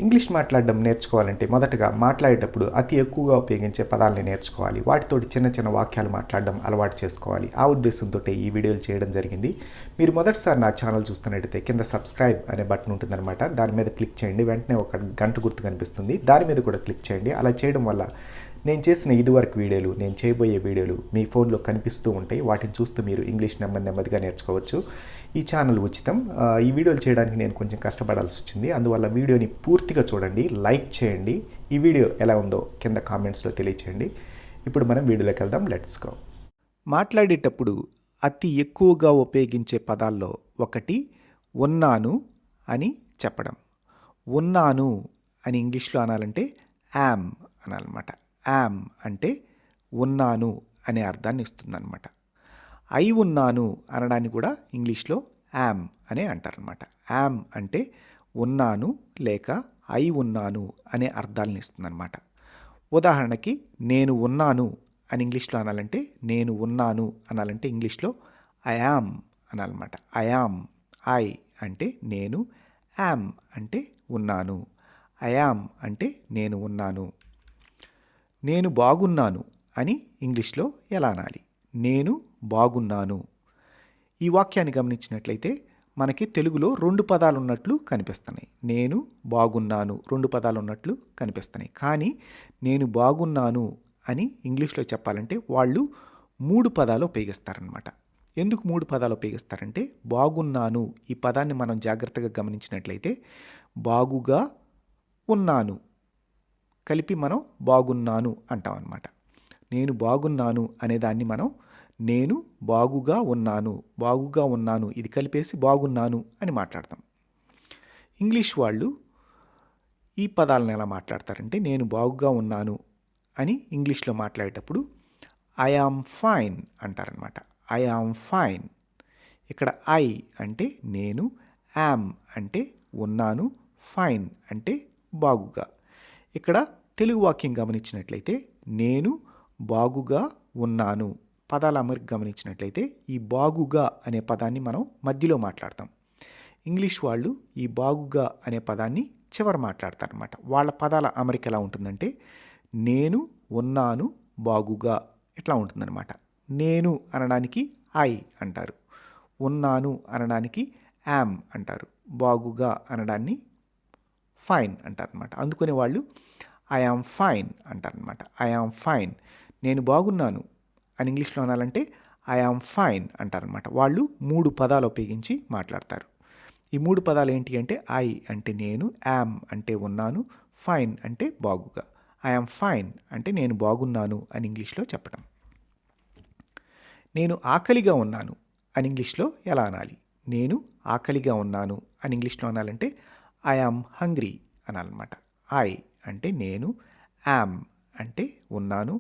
English మాట్లాడడం నేర్చుకోవాలంటే మొదటగా మాట్లాడేటప్పుడు అతి ఎక్కువగా ఉపయోగించే పదాలని నేర్చుకోవాలి. వాటితోటి చిన్న చిన్న వాక్యాలు మాట్లాడడం అలవాటు చేసుకోవాలి. ఆ ఉద్దేశంతో ఈ వీడియోలు చేయడం జరిగింది. మీరు మొదటిసారి నా ఛానల్ చూస్తున్నట్టయితే కింద సబ్స్క్రైబ్ అనే బటన్ ఉంటుందన్నమాట. దాని మీద క్లిక్ చేయండి. వెంటనే ఒక గంట గుర్తు కనిపిస్తుంది. దాని మీద కూడా క్లిక్ చేయండి. అలా చేయడం వల్ల నేను చేసిన ఇదివరకు వీడియోలు, నేను చేయబోయే వీడియోలు మీ ఫోన్లో కనిపిస్తూ ఉంటాయి. వాటిని చూస్తూ మీరు ఇంగ్లీష్ నెమ్మదిగా నేర్చుకోవచ్చు. ఈ ఛానల్ ఉచితం. ఈ వీడియోలు చేయడానికి నేను కొంచెం కష్టపడాల్సి వచ్చింది. అందువల్ల వీడియోని పూర్తిగా చూడండి, లైక్ చేయండి. ఈ వీడియో ఎలా ఉందో కింద కామెంట్స్లో తెలియచేయండి. ఇప్పుడు మనం వీడియోలోకి వెళ్దాం. Let's go. మాట్లాడేటప్పుడు అతి ఎక్కువగా ఉపయోగించే పదాల్లో ఒకటి ఉన్నాను అని చెప్పడం. ఉన్నాను అని ఇంగ్లీష్లో అనాలంటే యామ్ అనాలన్నమాట. యామ్ అంటే ఉన్నాను అనే అర్థాన్ని ఇస్తుందన్నమాట. అయి ఉన్నాను అనడానికి కూడా ఇంగ్లీష్లో యామ్ అనే అంటారనమాట. యామ్ అంటే ఉన్నాను లేక అయి ఉన్నాను అనే అర్థాలను ఇస్తుందన్నమాట. ఉదాహరణకి నేను ఉన్నాను అని ఇంగ్లీష్లో అనాలంటే, నేను ఉన్నాను అనాలంటే ఇంగ్లీష్లో ఐ యామ్ అనాలన్నమాట. I am. ఐ అంటే నేను, యామ్ అంటే ఉన్నాను. ఐ యామ్ అంటే నేను ఉన్నాను. నేను బాగున్నాను అని ఇంగ్లీష్లో ఎలా అనాలి? నేను బాగున్నాను. ఈ వాక్యాన్ని గమనించినట్లయితే మనకి తెలుగులో 2 పదాలు ఉన్నట్లు కనిపిస్తున్నాయి. నేను బాగున్నాను 2 పదాలు ఉన్నట్లు కనిపిస్తున్నాయి. కానీ నేను బాగున్నాను అని ఇంగ్లీష్లో చెప్పాలంటే వాళ్ళు 3 పదాలు ఉపయోగిస్తారనమాట. ఎందుకు 3 పదాలు ఉపయోగిస్తారంటే, బాగున్నాను ఈ పదాన్ని మనం జాగ్రత్తగా గమనించినట్లయితే బాగుగా ఉన్నాను కలిపి మనం బాగున్నాను అంటాం అన్నమాట. నేను బాగున్నాను అనేదాన్ని మనం నేను బాగుగా ఉన్నాను ఇది కలిపేసి బాగున్నాను అని మాట్లాడతాం. ఇంగ్లీష్ వాళ్ళు ఈ పదాలను ఎలా మాట్లాడతారంటే, నేను బాగుగా ఉన్నాను అని ఇంగ్లీష్లో మాట్లాడేటప్పుడు ఐ యామ్ ఫైన్ అంటారనమాట. I am fine. ఇక్కడ ఐ అంటే నేను, యామ్ అంటే ఉన్నాను, ఫైన్ అంటే బాగుగా. ఇక్కడ తెలుగు వాక్యం గమనించినట్లయితే నేను బాగుగా ఉన్నాను. పదాల అమరిక గమనించినట్లయితే ఈ బాగుగా అనే పదాన్ని మనం మధ్యలో మాట్లాడతాం. ఇంగ్లీష్ వాళ్ళు ఈ బాగుగా అనే పదాన్ని చివర మాట్లాడతారనమాట. వాళ్ళ పదాల అమరిక ఎలా ఉంటుందంటే, నేను ఉన్నాను బాగుగా ఇట్లా ఉంటుందన్నమాట. నేను అనడానికి ఐ అంటారు, ఉన్నాను అనడానికి యామ్ అంటారు, బాగుగా అనడాన్ని ఫైన్ అంటారనమాట. అందుకని వాళ్ళు ఐ యామ్ ఫైన్ అంటారనమాట. I am fine. నేను బాగున్నాను అని ఇంగ్లీష్లో అనాలంటే ఐ యామ్ ఫైన్ అంటారనమాట. వాళ్ళు 3 పదాలు ఉపయోగించి మాట్లాడతారు. ఈ 3 పదాలు ఏంటి అంటే, ఐ అంటే నేను, యామ్ అంటే ఉన్నాను, ఫైన్ అంటే బాగుగా. ఐ యామ్ ఫైన్ అంటే నేను బాగున్నాను అని ఇంగ్లీష్లో చెప్పడం. నేను ఆకలిగా ఉన్నాను అని ఇంగ్లీష్లో ఎలా అనాలి? నేను ఆకలిగా ఉన్నాను అని ఇంగ్లీష్లో అనాలంటే ఐ యామ్ హంగ్రీ అనాలన్నమాట. ఐ అంటే నేను, యామ్ అంటే ఉన్నాను,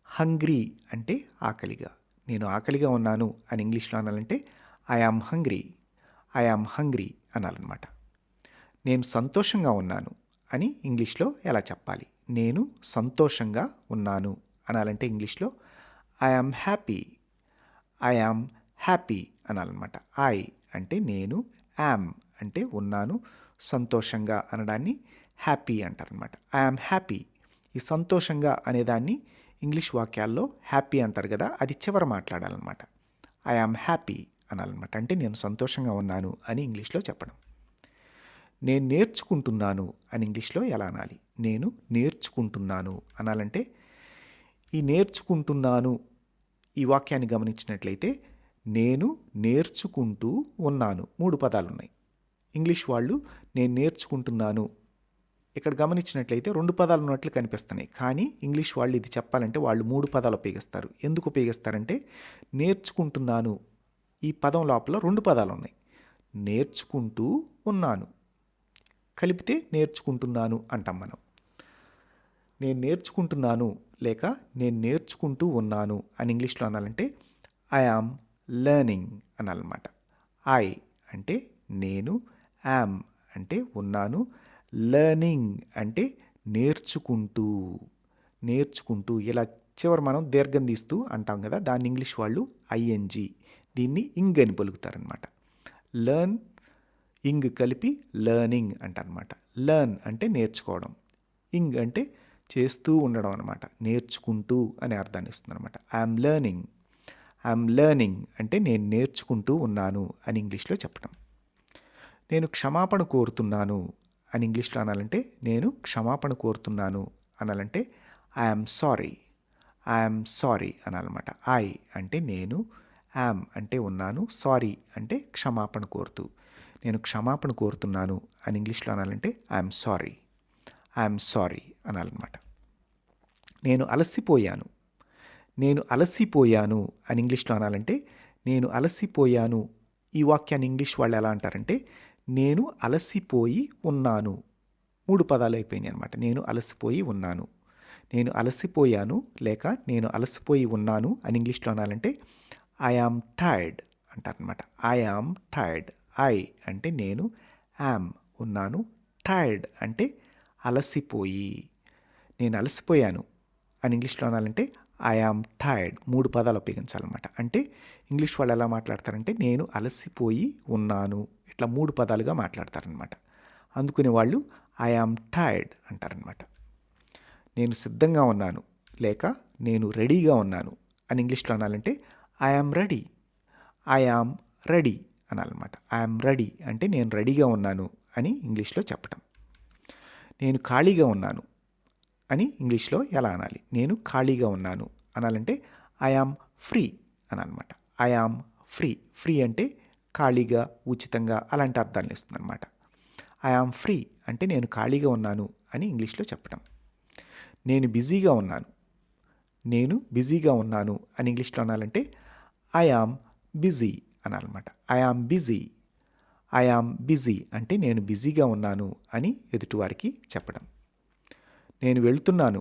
హంగ్రీ అంటే ఆకలిగా. నేను ఆకలిగా ఉన్నాను అని ఇంగ్లీష్లో అనాలంటే I am hungry. I am hungry అనాలన్నమాట. నేను సంతోషంగా ఉన్నాను అని ఇంగ్లీష్లో ఎలా చెప్పాలి? నేను సంతోషంగా ఉన్నాను అనాలంటే ఇంగ్లీష్లో I am happy. I am happy అనాలన్నమాట. ఐ అంటే నేను, యామ్ అంటే ఉన్నాను, సంతోషంగా అనడాన్ని హ్యాపీ అంటారనమాట. I am happy. ఈ సంతోషంగా అనేదాన్ని ఇంగ్లీష్ వాక్యాల్లో హ్యాపీ అంటారు కదా, అది చివర మాట్లాడాలన్నమాట. ఐ యామ్ హ్యాపీ అనాలన్నమాట. అంటే నేను సంతోషంగా ఉన్నాను అని ఇంగ్లీష్లో చెప్పడం. నేను నేర్చుకుంటున్నాను అని ఇంగ్లీష్లో ఎలా అనాలి? నేను నేర్చుకుంటున్నాను అనాలంటే ఈ నేర్చుకుంటున్నాను ఈ వాక్యాన్ని గమనించినట్లయితే నేను నేర్చుకుంటూ ఉన్నాను 3 పదాలు ఉన్నాయి. ఇంగ్లీష్ వాళ్ళు నేను నేర్చుకుంటున్నాను ఇక్కడ గమనించినట్లయితే 2 పదాలు ఉన్నట్లు కనిపిస్తున్నాయి. కానీ ఇంగ్లీష్ వాళ్ళు ఇది చెప్పాలంటే వాళ్ళు 3 పదాలు ఉపయోగిస్తారు. ఎందుకు ఉపయోగిస్తారంటే, నేర్చుకుంటున్నాను ఈ పదం లోపల 2 పదాలు ఉన్నాయి. నేర్చుకుంటూ ఉన్నాను కలిపితే నేర్చుకుంటున్నాను అంటాం మనం. నేను నేర్చుకుంటున్నాను లేక నేను నేర్చుకుంటూ ఉన్నాను అని ఇంగ్లీష్లో అనాలంటే ఐ యామ్ లెర్నింగ్ అనాలన్నమాట. ఐ అంటే నేను, యామ్ అంటే ఉన్నాను, లెర్నింగ్ అంటే నేర్చుకుంటూ ఇలా చివరి మనం దీర్ఘం తీస్తూ అంటాం కదా, దాన్ని ఇంగ్లీష్ వాళ్ళు ఐఎన్జి, దీన్ని ఇంగ్ అని పలుకుతారనమాట. లెర్న్ ఇంగ్ కలిపి లెర్నింగ్ అంటారనమాట. లెర్న్ అంటే నేర్చుకోవడం, ఇంగ్ అంటే చేస్తూ ఉండడం అనమాట, నేర్చుకుంటూ అనే అర్థాన్ని ఇస్తుంది అనమాట. ఐఎమ్ లెర్నింగ్ అంటే నేను నేర్చుకుంటూ ఉన్నాను అని ఇంగ్లీష్లో చెప్పడం. నేను క్షమాపణ కోరుతున్నాను అని ఇంగ్లీష్లో అనాలంటే, నేను క్షమాపణ కోరుతున్నాను అనాలంటే ఐఎమ్ సారీ అనాలన్నమాట. ఐ అంటే నేను, యామ్ అంటే ఉన్నాను, సారీ అంటే క్షమాపణ కోరుతూ. నేను క్షమాపణ కోరుతున్నాను అని ఇంగ్లీష్లో అనాలంటే ఐఎమ్ సారీ అనాలన్నమాట. నేను అలసిపోయాను అని ఇంగ్లీష్లో అనాలంటే, నేను అలసిపోయాను. ఈ వాక్యాన్ని ఇంగ్లీష్ వాళ్ళు ఎలా అంటారంటే, నేను అలసిపోయి ఉన్నాను. 3 పదాలు అయిపోయినాయి అనమాట. నేను అలసిపోయి ఉన్నాను, నేను అలసిపోయాను, లేక నేను అలసిపోయి ఉన్నాను అని ఇంగ్లీష్లో అనాలంటే ఐ యామ్ టైర్డ్ అంటారనమాట. I yam tired. ఐ అంటే నేను, యామ్ ఉన్నాను, టైర్డ్ అంటే అలసిపోయి. నేను అలసిపోయాను అని ఇంగ్లీష్లో అనాలంటే ఐ యామ్ టైర్డ్. 3 పదాలు ఉపయోగించాలన్నమాట. అంటే ఇంగ్లీష్ వాళ్ళు ఎలా మాట్లాడతారంటే, నేను అలసిపోయి ఉన్నాను, ఇట్లా 3 పదాలుగా మాట్లాడతారనమాట. అందుకునే వాళ్ళు ఐ యామ్ టైర్డ్ అంటారనమాట. నేను సిద్ధంగా ఉన్నాను, లేక నేను రెడీగా ఉన్నాను అని ఇంగ్లీష్లో అనాలంటే ఐ యామ్ రెడీ అనాలన్నమాట. ఐ యామ్ రెడీ అంటే నేను రెడీగా ఉన్నాను అని ఇంగ్లీష్లో చెప్పటం. నేను ఖాళీగా ఉన్నాను అని ఇంగ్లీష్లో ఎలా అనాలి? నేను ఖాళీగా ఉన్నాను అనాలంటే ఐ యామ్ ఫ్రీ అనాలన్నమాట. ఐ యామ్ ఫ్రీ అంటే ఖాళీగా, ఉచితంగా అలాంటి అర్థాలను ఇస్తుంది అనమాట. ఐ యామ్ ఫ్రీ అంటే నేను ఖాళీగా ఉన్నాను అని ఇంగ్లీష్లో చెప్పడం. నేను బిజీగా ఉన్నాను అని ఇంగ్లీష్లో అనాలంటే ఐ యామ్ బిజీ అనాలన్నమాట. ఐ యామ్ బిజీ అంటే నేను బిజీగా ఉన్నాను అని ఎదుటివారికి చెప్పడం. నేను వెళుతున్నాను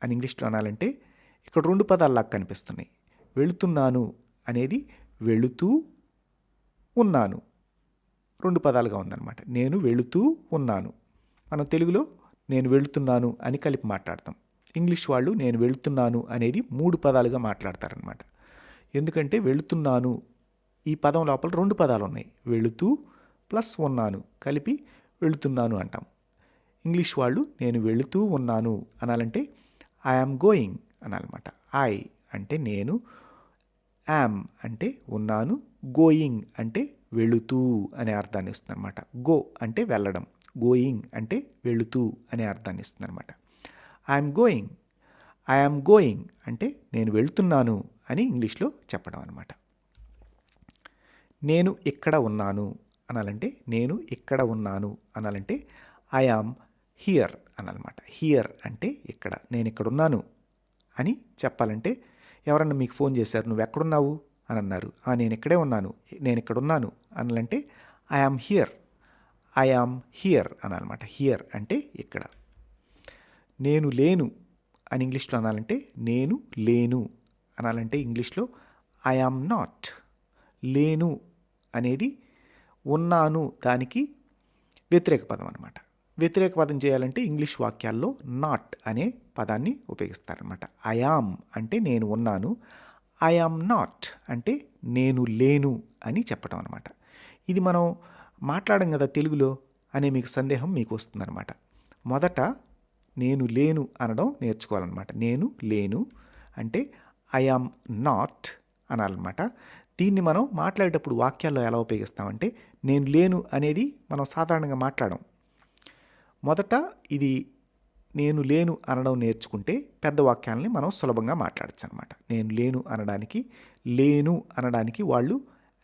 అని ఇంగ్లీష్లో అనాలంటే, ఇక్కడ 2 పదాల్లాగా కనిపిస్తున్నాయి. వెళుతున్నాను అనేది వెళుతూ ఉన్నాను, 2 పదాలుగా ఉందన్నమాట. నేను వెళుతూ ఉన్నాను. మనం తెలుగులో నేను వెళుతున్నాను అని కలిపి మాట్లాడతాం. ఇంగ్లీష్ వాళ్ళు నేను వెళుతున్నాను అనేది 3 పదాలుగా మాట్లాడతారనమాట. ఎందుకంటే వెళుతున్నాను ఈ పదం లోపల 2 పదాలు ఉన్నాయి. వెళుతూ ప్లస్ ఉన్నాను కలిపి వెళుతున్నాను అంటాం. ఇంగ్లీష్ వాళ్ళు నేను వెళుతూ ఉన్నాను అనాలంటే ఐ యామ్ గోయింగ్ అనాలన్నమాట. ఐ అంటే నేను, యామ్ అంటే ఉన్నాను, గోయింగ్ అంటే వెళుతూ అనే అర్థాన్ని ఇస్తుంది అనమాట. గో అంటే వెళ్ళడం, గోయింగ్ అంటే వెళుతూ అనే అర్థాన్ని ఇస్తుంది అనమాట. ఐ యామ్ గోయింగ్ అంటే నేను వెళుతున్నాను అని ఇంగ్లీష్లో చెప్పడం అనమాట. నేను ఇక్కడ ఉన్నాను అనాలంటే ఐ యామ్ హియర్ అనాలన్నమాట. హియర్ అంటే ఇక్కడ, నేను ఇక్కడ ఉన్నాను అని చెప్పాలంటే, ఎవరన్నా మీకు ఫోన్ చేశారు, నువ్వు ఎక్కడున్నావు అని అన్నారు. నేను ఇక్కడే ఉన్నాను, నేను ఇక్కడ ఉన్నాను అనాలంటే ఐ యామ్ హియర్ అనాలన్నమాట. హియర్ అంటే ఇక్కడ. నేను లేను అని ఇంగ్లీష్లో అనాలంటే ఇంగ్లీష్లో ఐ యామ్ నాట్. లేను అనేది ఉన్నాను దానికి వ్యతిరేక పదం అనమాట. వ్యతిరేక పదం చేయాలంటే ఇంగ్లీష్ వాక్యాల్లో నాట్ అనే పదాన్ని ఉపయోగిస్తారనమాట. ఐ యామ్ అంటే నేను ఉన్నాను, ఐ యామ్ నాట్ అంటే నేను లేను అని చెప్పడం అనమాట. ఇది మనం మాట్లాడం కదా తెలుగులో అనే మీకు సందేహం మీకు వస్తుందన్నమాట. మొదట నేను లేను అనడం నేర్చుకోవాలన్నమాట. నేను లేను అంటే ఐ యామ్ నాట్ అనాలన్నమాట. దీన్ని మనం మాట్లాడేటప్పుడు వాక్యాల్లో ఎలా ఉపయోగిస్తామంటే, నేను లేను అనేది మనం సాధారణంగా మాట్లాడం. మొదట ఇది నేను లేను అనడం నేర్చుకుంటే పెద్ద వాక్యాలని మనం సులభంగా మాట్లాడచ్చు అనమాట. నేను లేను అనడానికి వాళ్ళు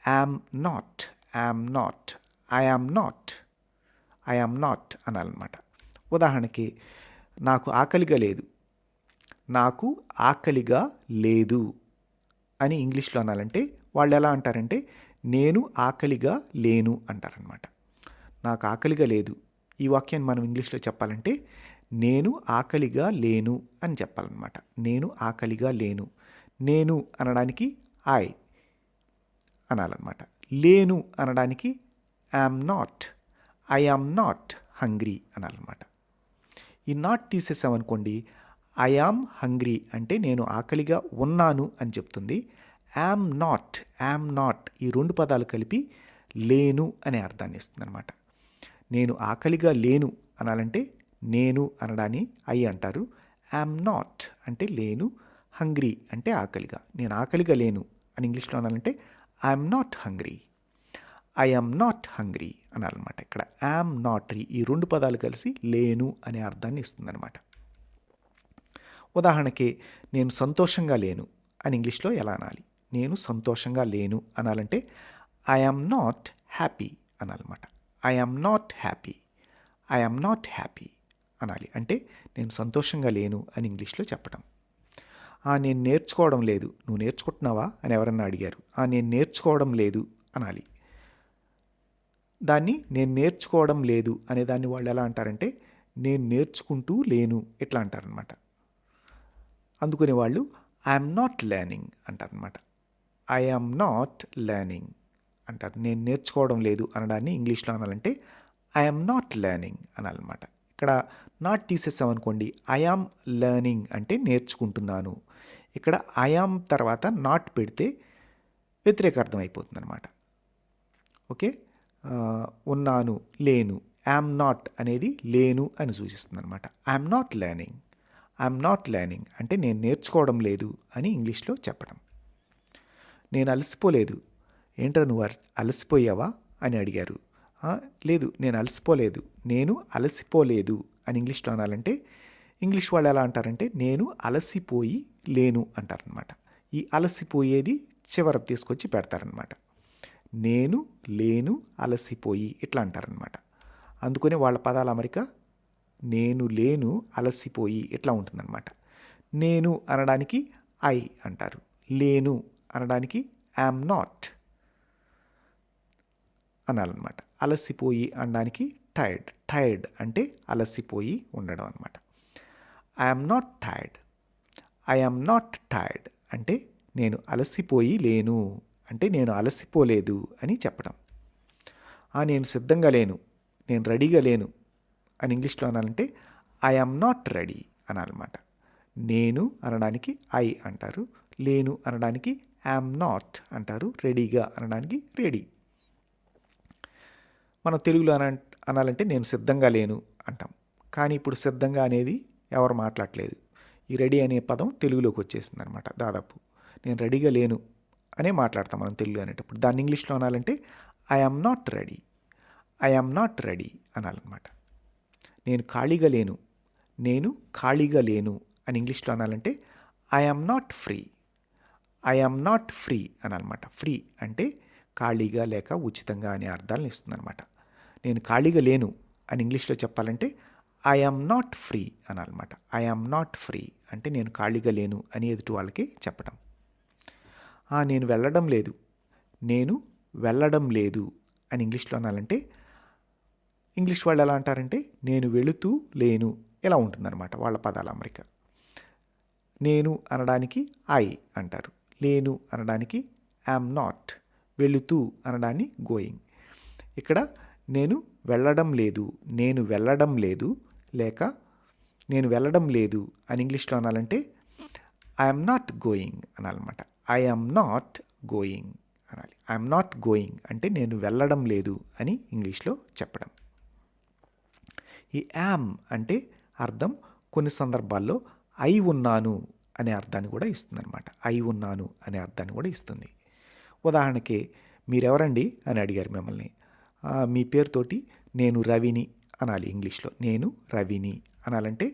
am not, I am not అనాలన్నమాట. ఉదాహరణకి నాకు ఆకలిగా లేదు అని ఇంగ్లీష్లో అనాలంటే వాళ్ళు ఎలా అంటారంటే నేను ఆకలిగా లేను అంటారనమాట. నాకు ఆకలిగా లేదు. ఈ వాక్యాన్ని మనం ఇంగ్లీష్లో చెప్పాలంటే నేను ఆకలిగా లేను అని చెప్పాలన్నమాట. నేను ఆకలిగా లేను. నేను అనడానికి ఐ అనాలన్నమాట. లేను అనడానికి ఐ యామ్ నాట్ హంగ్రీ అనాలన్నమాట. ఈ నాట్ తీసేసామనుకోండి, ఐ యామ్ హంగ్రీ అంటే నేను ఆకలిగా ఉన్నాను అని చెప్తుంది. యామ్ నాట్ ఈ 2 పదాలు కలిపి లేను అనే అర్థాన్ని ఇస్తుందన్నమాట. నేను ఆకలిగా లేను అనాలంటే నేను అనడాన్ని ఐ అంటారు. ఐఎమ్ నాట్ అంటే లేను, హంగ్రీ అంటే ఆకలిగా. నేను ఆకలిగా లేను అని ఇంగ్లీష్లో అనాలంటే I'm not hungry. I'm not hungry అనాలన్నమాట. ఇక్కడ ఐఎమ్ నాట్ ఈ రెండు పదాలు కలిసి లేను అనే అర్థాన్ని ఇస్తుందన్నమాట. ఉదాహరణకి నేను సంతోషంగా లేను అని ఇంగ్లీష్లో ఎలా అనాలి? నేను సంతోషంగా లేను అనాలంటే ఐఎమ్ నాట్ హ్యాపీ అనాలన్నమాట. I'm not happy, I'm not happy అనాలి. అంటే నేను సంతోషంగా లేను అని ఇంగ్లీష్లో చెప్పడం. నేను నేర్చుకోవడం లేదు, నువ్వు నేర్చుకుంటున్నావా అని ఎవరన్నా అడిగారు, నేను నేర్చుకోవడం లేదు అనాలి. దాన్ని నేను నేర్చుకోవడం లేదు అనే దాన్ని వాళ్ళు ఎలా అంటారంటే నేను నేర్చుకుంటూ లేను ఇట్లా అంటారనమాట. అందుకునే వాళ్ళు ఐఎమ్ నాట్ లెర్నింగ్ అంటారనమాట. ఐఎమ్ నాట్ లెర్నింగ్ అంటారు. నేను నేర్చుకోవడం లేదు అనడాన్ని ఇంగ్లీష్లో అనాలంటే ఐఎమ్ నాట్ లెర్నింగ్ అనాలన్నమాట. ఇక్కడ నాట్ తీసేసామనుకోండి, ఐఆమ్ లెర్నింగ్ అంటే నేర్చుకుంటున్నాను. ఇక్కడ ఐఆమ్ తర్వాత నాట్ పెడితే వ్యతిరేక అర్థం అయిపోతుంది అనమాట. ఓకే, ఉన్నాను, లేను. ఐఎమ్ నాట్ అనేది లేను అని సూచిస్తుంది అనమాట. I'm not learning, I'm not learning అంటే నేను నేర్చుకోవడం లేదు అని ఇంగ్లీష్లో చెప్పడం. నేను అలసిపోలేదు, ఏంట్రా నువ్వు అలసిపోయావా అని అడిగారు. లేదు, నేను అలసిపోలేదు, నేను అలసిపోలేదు అని ఇంగ్లీష్లో అనాలంటే ఇంగ్లీష్ వాళ్ళు ఎలా అంటారంటే నేను అలసిపోయి లేను అంటారనమాట. ఈ అలసిపోయేది చివర తీసుకొచ్చి పెడతారనమాట. నేను, లేను, అలసిపోయి ఇట్లా అంటారనమాట. అందుకని వాళ్ళ పదాల అమరిక నేను, లేను, అలసిపోయి ఇట్లా ఉంటుందన్నమాట. నేను అనడానికి ఐ అంటారు, లేను అనడానికి ఐఎమ్ నాట్ అనాలన్నమాట. అలసిపోయి అనడానికి టైర్డ్, టైర్డ్ అంటే అలసిపోయి ఉండడం అనమాట. I'm not tired, I'm not tired అంటే నేను అలసిపోయి లేను అంటే నేను అలసిపోలేదు అని చెప్పడం. నేను సిద్ధంగా లేను, నేను రెడీగా లేను అని ఇంగ్లీష్లో అనాలంటే ఐఎమ్ నాట్ రెడీ అనాలన్నమాట. నేను అనడానికి ఐ అంటారు, లేను అనడానికి ఐఎమ్ నాట్ అంటారు, రెడీగా అనడానికి రెడీ. మనం తెలుగులో అనాలంటే నేను సిద్ధంగా లేను అంటాం. కానీ ఇప్పుడు సిద్ధంగా అనేది ఎవరు మాట్లాడలేదు. ఈ రెడీ అనే పదం తెలుగులోకి వచ్చేసింది అనమాట. దాదాపు నేను రెడీగా లేను అనే మాట్లాడతాం మనం తెలుగు అనేటప్పుడు. దాన్ని ఇంగ్లీష్లో అనాలంటే I'm not ready, I'm not ready అనాలన్నమాట. నేను ఖాళీగా లేను, నేను ఖాళీగా లేను అని ఇంగ్లీష్లో అనాలంటే I'm not free, I'm not free అనాలన్నమాట. ఫ్రీ అంటే ఖాళీగా లేక ఉచితంగా అనే అర్థాలను ఇస్తుందన్నమాట. నేను ఖాళీగా లేను అని ఇంగ్లీష్లో చెప్పాలంటే ఐఎమ్ నాట్ ఫ్రీ అనాలన్నమాట. ఐఎమ్ నాట్ ఫ్రీ అంటే నేను ఖాళీగా లేను అని ఎదుటి వాళ్ళకి చెప్పడం. నేను వెళ్ళడం లేదు, నేను వెళ్ళడం లేదు అని ఇంగ్లీష్లో అనాలంటే ఇంగ్లీష్ వాళ్ళు ఎలా అంటారంటే నేను వెళుతూ లేను ఇలా ఉంటుందన్నమాట వాళ్ళ పదాల అమరిక. నేను అనడానికి ఐ అంటారు, లేను అనడానికి ఐఎమ్ నాట్, వెళుతూ అనడాన్ని గోయింగ్. ఇక్కడ నేను వెళ్ళడం లేదు, నేను వెళ్ళడం లేదు లేక నేను వెళ్ళడం లేదు అని ఇంగ్లీష్లో అనాలంటే ఐఎమ్ నాట్ గోయింగ్ అనాలన్నమాట. ఐఎమ్ నాట్ గోయింగ్ అనాలి. ఐఎమ్ నాట్ గోయింగ్ అంటే నేను వెళ్ళడం లేదు అని ఇంగ్లీష్లో చెప్పడం. ఈ యామ్ అంటే అర్థం కొన్ని సందర్భాల్లో అయి ఉన్నాను అనే అర్థాన్ని కూడా ఇస్తుంది అనమాట. అయి ఉన్నాను అనే అర్థాన్ని కూడా ఇస్తుంది. ఉదాహరణకి మీరెవరండి అని అడిగారు మిమ్మల్ని, మీ పేరుతోటి నేను రవిని అనాలి. ఇంగ్లీష్లో నేను రవిని అనాలంటే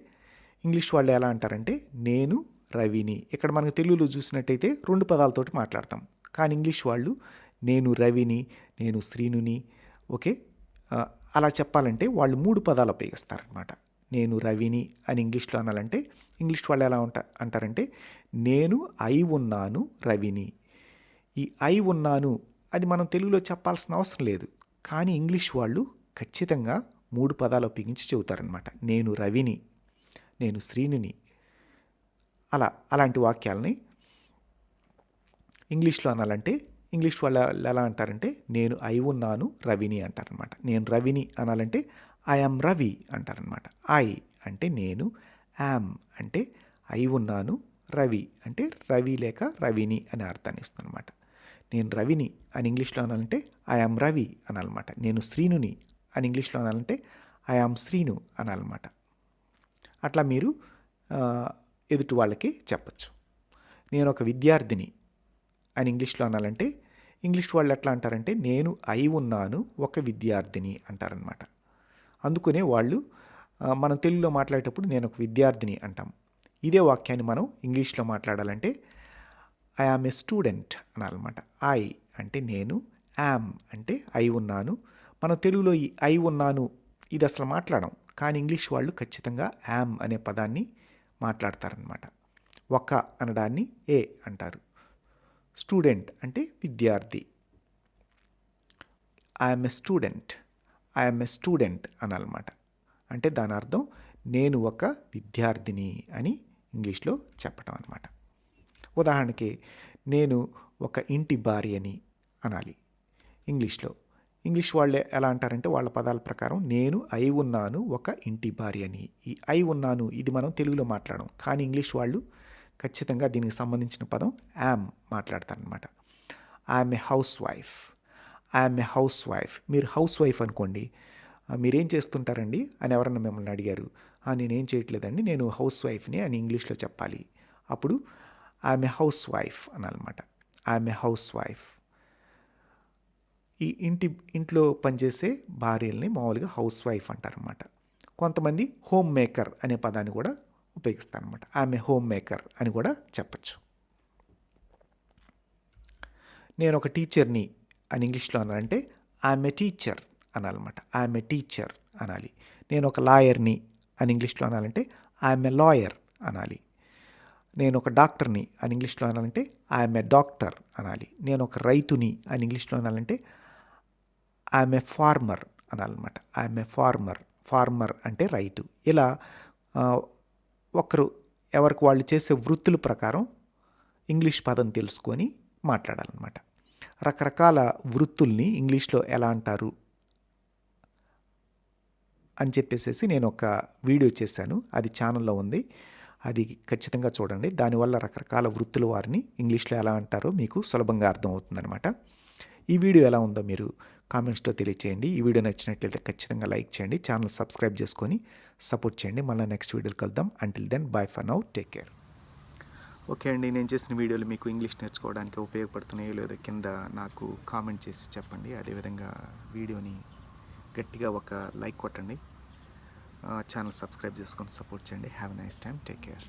ఇంగ్లీష్ వాళ్ళు ఎలా అంటారంటే నేను రవిని. ఇక్కడ మనకు తెలుగులో చూసినట్టయితే రెండు పదాలతోటి మాట్లాడతాం. కానీ ఇంగ్లీష్ వాళ్ళు నేను రవిని, నేను శ్రీనుని, ఓకే, అలా చెప్పాలంటే వాళ్ళు మూడు పదాలు ఉపయోగిస్తారనమాట. నేను రవిని అని ఇంగ్లీష్లో అనాలంటే ఇంగ్లీష్ వాళ్ళు ఎలా అంటారంటే నేను అయి ఉన్నాను రవిని. ఈ అయి ఉన్నాను అది మనం తెలుగులో చెప్పాల్సిన అవసరం లేదు, కానీ ఇంగ్లీష్ వాళ్ళు ఖచ్చితంగా మూడు పదాలు ఉపయోగించి చెబుతారనమాట. నేను రవిని, నేను శ్రీనుని, అలాంటి వాక్యాలని ఇంగ్లీష్లో అనాలంటే ఇంగ్లీష్ వాళ్ళు ఎలా అంటారంటే నేను అయి ఉన్నాను రవిని అంటారనమాట. నేను రవిని అనాలంటే ఐఎమ్ రవి అంటారనమాట. ఐ అంటే నేను, యామ్ అంటే అయి ఉన్నాను, రవి అంటే రవి లేక రవిని అనే అర్థాన్ని ఇస్తుంది అనమాట. నేను రవిని అని ఇంగ్లీష్లో అనాలంటే ఐ యామ్ రవి అనాలన్నమాట. నేను శ్రీనుని అని ఇంగ్లీష్లో అనాలంటే ఐ యామ్ శ్రీను అనాలన్నమాట. అట్లా మీరు ఎదుటి వాళ్ళకి చెప్పచ్చు. నేను ఒక విద్యార్థిని అని ఇంగ్లీష్లో అనాలంటే ఇంగ్లీష్ వాళ్ళు ఎట్లా అంటారంటే నేను అయి ఉన్నాను ఒక విద్యార్థిని అంటారనమాట. అందుకనే వాళ్ళు మనం తెలుగులో మాట్లాడేటప్పుడు నేను ఒక విద్యార్థిని అంటాం. ఇదే వాక్యాన్ని మనం ఇంగ్లీష్లో మాట్లాడాలంటే ఐ యామ్ ఏ స్టూడెంట్ అనాలన్నమాట. ఐ అంటే నేను, యామ్ అంటే అయి ఉన్నాను. మనం తెలుగులో ఈ అయి ఉన్నాను ఇది అసలు మాట్లాడం, కానీ ఇంగ్లీష్ వాళ్ళు ఖచ్చితంగా యామ్ అనే పదాన్ని మాట్లాడతారనమాట. ఒక అనడాన్ని ఏ అంటారు. స్టూడెంట్ అంటే విద్యార్థి. ఐఎమ్ ఏ స్టూడెంట్ అనాలన్నమాట. అంటే దాని అర్థం నేను ఒక విద్యార్థిని అని ఇంగ్లీష్లో చెప్పటం అనమాట. ఉదాహరణకి నేను ఒక ఇంటి భార్యని అనాలి ఇంగ్లీష్లో. ఇంగ్లీష్ వాళ్ళే ఎలా అంటారంటే వాళ్ళ పదాల ప్రకారం నేను అయి ఉన్నాను ఒక ఇంటి భార్యని. ఈ అయి ఉన్నాను ఇది మనం తెలుగులో మాట్లాడడం, కానీ ఇంగ్లీష్ వాళ్ళు ఖచ్చితంగా దీనికి సంబంధించిన పదం యామ్ మాట్లాడతారనమాట. I'm a housewife. మీరు హౌస్ వైఫ్ అనుకోండి, మీరేం చేస్తుంటారండి అని ఎవరన్నా మిమ్మల్ని అడిగారు, నేనేం చేయట్లేదండి నేను హౌస్ వైఫ్ని అని ఇంగ్లీష్లో చెప్పాలి. అప్పుడు ఐఎమ్ ఏ హౌస్ వైఫ్ అనాలన్నమాట. I'm a housewife. ఈ ఇంట్లో పనిచేసే భార్యల్ని మామూలుగా హౌస్ వైఫ్ అంటారనమాట. కొంతమంది హోమ్ మేకర్ అనే పదాన్ని కూడా ఉపయోగిస్తారనమాట. ఐఎమ్ ఏ హోమ్ మేకర్ అని కూడా చెప్పచ్చు. నేను ఒక టీచర్ని అని ఇంగ్లీష్లో అనాలంటే ఐఎమ్ ఏ టీచర్ అనాలన్నమాట. ఐఎమ్ ఏ టీచర్ అనాలి. నేను ఒక లాయర్ని అని ఇంగ్లీష్లో అనాలంటే ఐఎమ్ ఏ లాయర్ అనాలి. నేను ఒక డాక్టర్ని అని ఇంగ్లీష్లో అనాలంటే ఐఎమ్ ఏ డాక్టర్ అనాలి. నేను ఒక రైతుని అని ఇంగ్లీష్లో అనాలంటే ఐఎమ్ ఏ ఫార్మర్ అనాలన్నమాట. ఐఎమ్ ఏ ఫార్మర్ అంటే రైతు. ఇలా ఒకరు ఎవరికి వాళ్ళు చేసే వృత్తుల ప్రకారం ఇంగ్లీష్ పదం తెలుసుకొని మాట్లాడాలన్నమాట. రకరకాల వృత్తుల్ని ఇంగ్లీష్లో ఎలా అంటారు అని చెప్పేసి నేను ఒక వీడియో చేశాను, అది ఛానల్లో ఉంది, అది ఖచ్చితంగా చూడండి. దానివల్ల రకరకాల వృత్తుల వారిని ఇంగ్లీష్లో ఎలా అంటారో మీకు సులభంగా అర్థమవుతుందన్నమాట. ఈ వీడియో ఎలా ఉందో మీరు కామెంట్స్లో తెలియచేయండి. ఈ వీడియో నచ్చినట్లయితే ఖచ్చితంగా లైక్ చేయండి, ఛానల్ సబ్స్క్రైబ్ చేసుకొని సపోర్ట్ చేయండి. మళ్ళీ నెక్స్ట్ వీడియోలో కలుద్దాం. Until then bye for now, take care. Okay అండి, నేను చేసిన వీడియోలు మీకు ఇంగ్లీష్ నేర్చుకోవడానికి ఉపయోగపడుతున్నాయో లేదో కింద నాకు కామెంట్ చేసి చెప్పండి. అదేవిధంగా వీడియోని గట్టిగా ఒక లైక్ కొట్టండి, ఛానల్ సబ్స్క్రైబ్ చేసుకొని సపోర్ట్ చేయండి. Have a nice time, take care.